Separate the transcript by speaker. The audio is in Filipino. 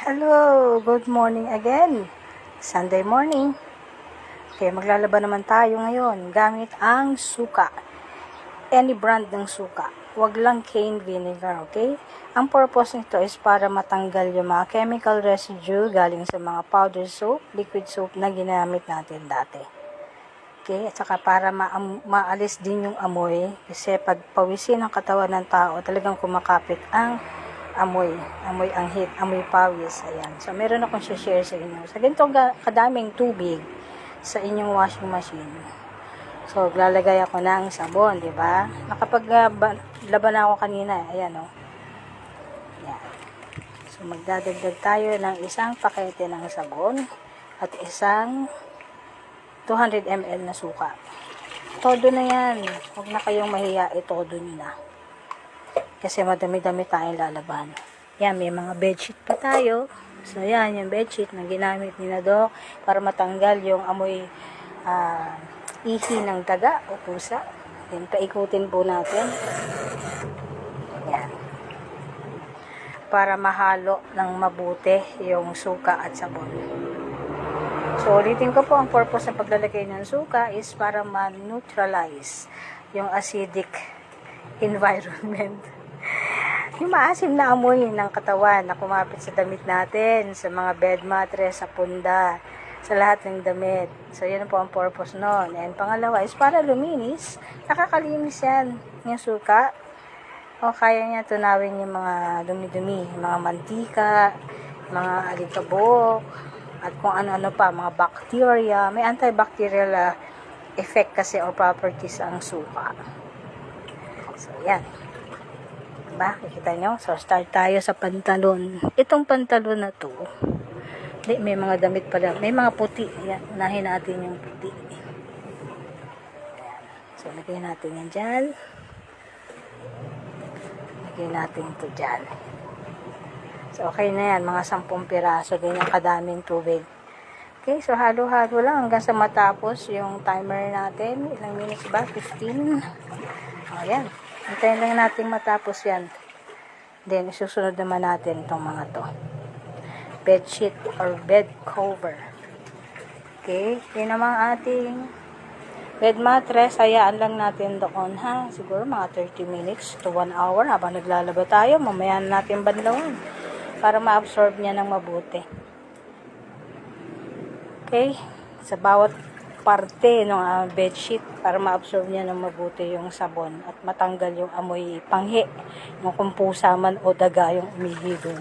Speaker 1: Hello! Good morning again. Sunday morning. Okay, maglalaban naman tayo ngayon gamit ang suka. Any brand ng suka. Huwag lang cane vinegar, okay? Ang purpose nito is para matanggal yung mga chemical residue galing sa mga powder soap, liquid soap na ginamit natin dati. Okay? At saka para maalis din yung amoy kasi pag pawisin ang katawan ng tao, talagang kumakapit ang amoy anghit, amoy pawis, ayan. So, meron akong share sa inyo. Sa ganitong kadaming tubig sa inyong washing machine. So, lalagay ako ng sabon, di ba? Nakapaglaban na ako kanina, ayan, oh. Ayan. So, magdadagdag tayo ng isang pakete ng sabon at isang 200 ml na suka. Todo na yan. Huwag na kayong mahiya, todo nyo na. Kasi madami-dami tayong lalaban. Yan, may mga bedsheet pa tayo. So, yan, yung bedsheet na ginamit ni na Doc para matanggal yung amoy ihi ng daga o pusa. Yan, paikutin po natin. Yan. Para mahalo ng mabuti yung suka at sabon. So, ulitin ko po, ang purpose ng paglalagay ng suka is para ma-neutralize yung acidic environment. Yung maasim na amoy ng katawan na kumapit sa damit natin, sa mga bed mattress, sa punda, sa lahat ng damit. So, yun po ang purpose nun. And pangalawa is para luminis. Nakakalinis yan, yung suka. O kaya niya tunawin yung mga dumi-dumi, mga mantika, mga alikabok, at kung ano-ano pa, mga bacteria. May antibacterial effect kasi o properties ang suka. So, yan. Diba? Kikita nyo? So, start tayo sa pantalon. Itong pantalon na to, may mga damit pala. May mga puti. Yan. Unahin natin yung puti. Ayan. So, lagay natin yan dyan. Lagay natin ito dyan. So, okay na yan. Mga 10 piraso. Ganyan kadaming tubig. Okay, so halo-halo lang hanggang sa matapos yung timer natin. Ilang minutes ba? 15. Ayan. Hintayin lang natin matapos yan. Then, isusunod naman natin itong mga to. Bedsheet or bed cover. Okay. Yun naman ating bed mattress. Hayaan lang natin doon, ha? Siguro mga 30 minutes to 1 hour habang naglalaba tayo. Mamaya natin banlawan para ma-absorb niya ng mabuti. Okay. Sa bawat parte ng bedsheet para ma-absorb niya ng mabuti yung sabon at matanggal yung amoy panghi ng kumpusa man o daga yung umihi doon.